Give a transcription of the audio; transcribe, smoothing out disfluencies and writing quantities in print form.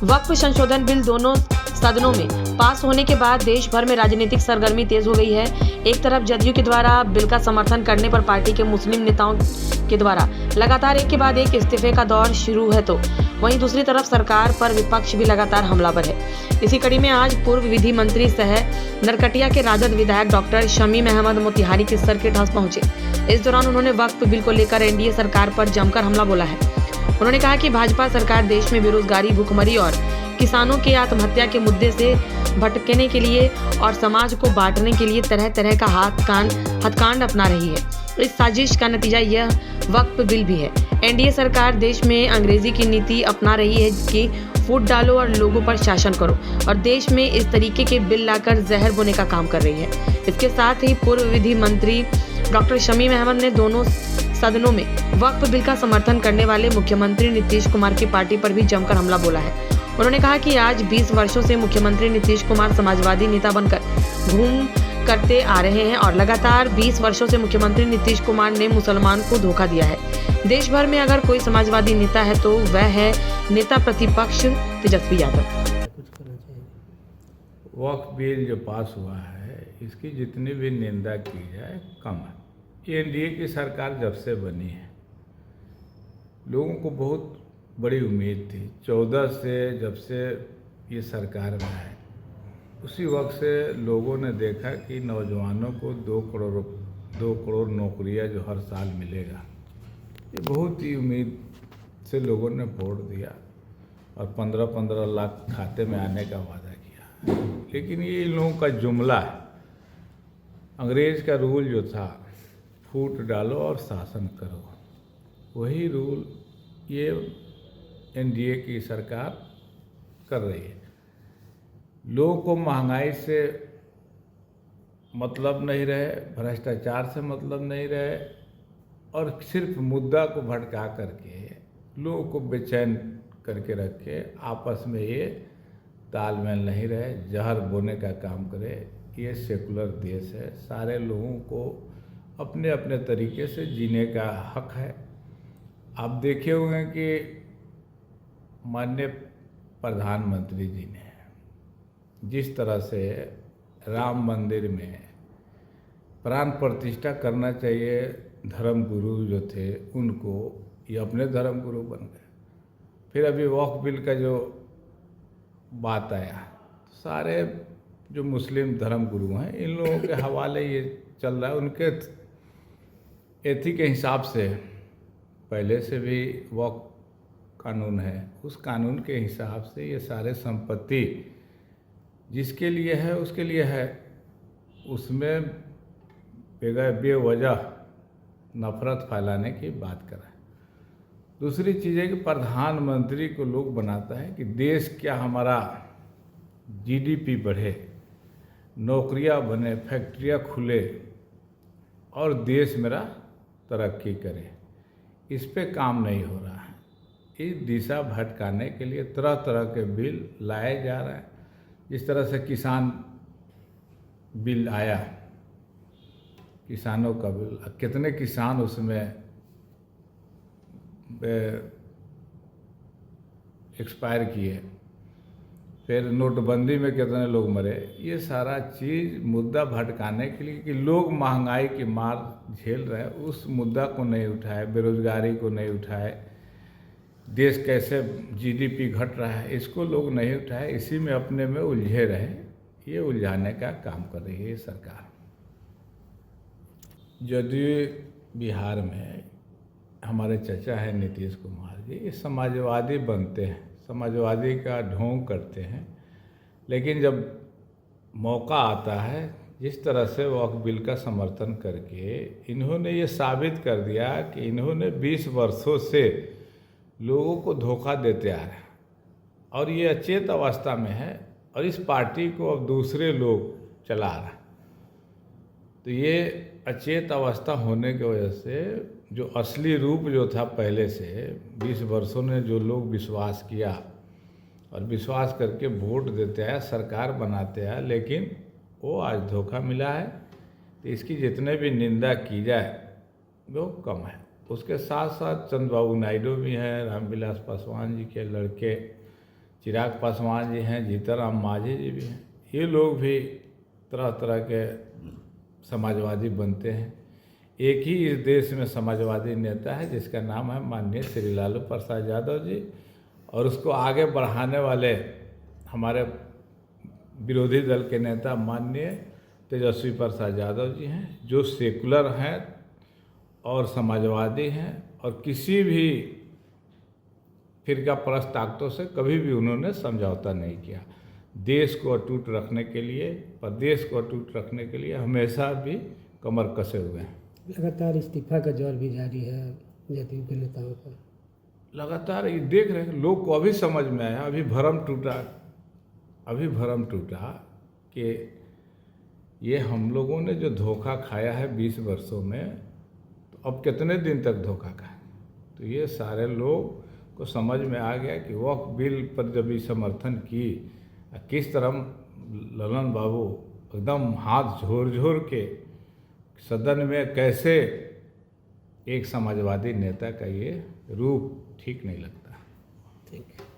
वक्फ संशोधन बिल दोनों सदनों में पास होने के बाद देश भर में राजनीतिक सरगर्मी तेज हो गई है। एक तरफ जदयू के द्वारा बिल का समर्थन करने पर पार्टी के मुस्लिम नेताओं के द्वारा लगातार एक के बाद एक इस्तीफे का दौर शुरू है, तो वहीं दूसरी तरफ सरकार पर विपक्ष भी लगातार हमलावर है। इसी कड़ी में आज पूर्व विधि मंत्री सह नरकटिया के राजद विधायक डॉक्टर शमीम अहमद मोतिहारी के सर्किट हाउस पहुंचे। इस दौरान उन्होंने वक्फ बिल को लेकर एनडीए सरकार पर जमकर हमला बोला है। उन्होंने कहा कि भाजपा सरकार देश में बेरोजगारी, भूखमरी और किसानों के आत्महत्या के मुद्दे से भटकने के लिए और समाज को बांटने के लिए तरह तरह का हथकांड अपना रही है। इस साजिश का नतीजा यह वक्फ बिल भी है। एनडीए सरकार देश में अंग्रेजी की नीति अपना रही है कि फूट डालो और लोगों पर शासन करो, और देश में इस तरीके के बिल लाकर जहर बोने का काम कर रही है। इसके साथ ही पूर्व विधि मंत्री डॉक्टर शमीम अहमद ने दोनों सदनों में वक्फ बिल का समर्थन करने वाले मुख्यमंत्री नीतीश कुमार की पार्टी पर भी जमकर हमला बोला है। उन्होंने कहा कि आज 20 वर्षों से मुख्यमंत्री नीतीश कुमार समाजवादी नेता बनकर घूम करते आ रहे हैं और लगातार 20 वर्षों से मुख्यमंत्री नीतीश कुमार ने मुसलमान को धोखा दिया है। देश भर में अगर कोई समाजवादी नेता है तो वह है नेता प्रतिपक्ष तेजस्वी यादव। वक्फ बिल जो पास हुआ है, इसकी जितनी भी निंदा की जाए कम है। एनडीए की सरकार जब से बनी है, लोगों को बहुत बड़ी उम्मीद थी। 14 से जब से ये सरकार में है, उसी वक्त से लोगों ने देखा कि नौजवानों को 2 करोड़ नौकरियां जो हर साल मिलेगा, ये बहुत ही उम्मीद से लोगों ने वोट दिया और 15-15 लाख खाते में आने का वादा किया। लेकिन ये इन लोगों का जुमला है। अंग्रेज का रूल जो था, फूट डालो और शासन करो, वही रूल ये एनडीए की सरकार कर रही है। लोगों को महंगाई से मतलब नहीं रहे, भ्रष्टाचार से मतलब नहीं रहे, और सिर्फ मुद्दा को भटका करके लोगों को बेचैन करके रखे, आपस में ये तालमेल नहीं रहे, जहर बोने का काम करे। ये सेकुलर देश है, सारे लोगों को अपने अपने तरीके से जीने का हक है। आप देखे होंगे कि माननीय प्रधानमंत्री जी ने जिस तरह से राम मंदिर में प्राण प्रतिष्ठा करना चाहिए, धर्म गुरु जो थे उनको, ये अपने धर्म गुरु बन गए। फिर अभी वक्फ बिल का जो बात आया, सारे जो मुस्लिम धर्म गुरु हैं, इन लोगों के हवाले ये चल रहा है। उनके एथी के हिसाब से पहले से भी वक्फ कानून है, उस कानून के हिसाब से ये सारे संपत्ति जिसके लिए है उसके लिए है। उसमें बेवजह नफरत फैलाने की बात करें। दूसरी चीज़ है कि प्रधानमंत्री को लोग बनाता है कि देश क्या हमारा जीडीपी बढ़े, नौकरियां बने, फैक्ट्रियां खुले और देश मेरा तरक्की करे। इस पे काम नहीं हो रहा है। इस दिशा भटकाने के लिए तरह तरह के बिल लाए जा रहे हैं। जिस तरह से किसान बिल आया, किसानों का बिल, कितने किसान उसमें एक्सपायर किए, फिर नोटबंदी में कितने लोग मरे। ये सारा चीज़ मुद्दा भटकाने के लिए कि लोग महंगाई की मार झेल रहे हैं, उस मुद्दा को नहीं उठाए, बेरोजगारी को नहीं उठाए, देश कैसे जीडीपी घट रहा है इसको लोग नहीं उठाए, इसी में अपने में उलझे रहे। ये उलझाने का काम कर रही है ये सरकार। यदि बिहार में हमारे चचा है नीतीश कुमार जी, ये समाजवादी बनते हैं, समाजवादी का ढोंग करते हैं, लेकिन जब मौका आता है, जिस तरह से वक्फ बिल का समर्थन करके इन्होंने ये साबित कर दिया कि इन्होंने 20 वर्षों से लोगों को धोखा देते आ रहे हैं और ये अचेत अवस्था में है, और इस पार्टी को अब दूसरे लोग चला रहे हैं। तो ये अचेत अवस्था होने की वजह से जो असली रूप जो था पहले से 20 वर्षों ने जो लोग विश्वास किया और विश्वास करके वोट देते आया, सरकार बनाते आया, लेकिन वो आज धोखा मिला है। तो इसकी जितने भी निंदा की जाए वो कम है। उसके साथ साथ चंद्रबाबू नायडू भी हैं, रामविलास पासवान जी के लड़के चिराग पासवान जी हैं, जीतनराम मांझी जी भी हैं, ये लोग भी तरह तरह के समाजवादी बनते हैं। एक ही इस देश में समाजवादी नेता है जिसका नाम है माननीय श्री लालू प्रसाद यादव जी, और उसको आगे बढ़ाने वाले हमारे विरोधी दल के नेता माननीय तेजस्वी प्रसाद यादव जी हैं, जो सेकुलर हैं और समाजवादी हैं, और किसी भी फिरका परस्त ताकतों से कभी भी उन्होंने समझौता नहीं किया। देश को अटूट रखने के लिए, प्रदेश को अटूट रखने के लिए हमेशा भी कमर कसे हुए हैं। लगातार इस्तीफा का दौर भी जारी है जदयू के नेताओं का। लगातार ये देख रहे हैं, लोग को अभी समझ में आया, अभी भरम टूटा कि ये हम लोगों ने जो धोखा खाया है 20 वर्षों में, तो अब कितने दिन तक धोखा खाए। तो ये सारे लोग को समझ में आ गया कि वक्फ बिल पर जब ये समर्थन की, किस तरह ललन बाबू एकदम हाथ झोर के सदन में कैसे एक समाजवादी नेता का ये रूप ठीक नहीं लगता। ठीक है।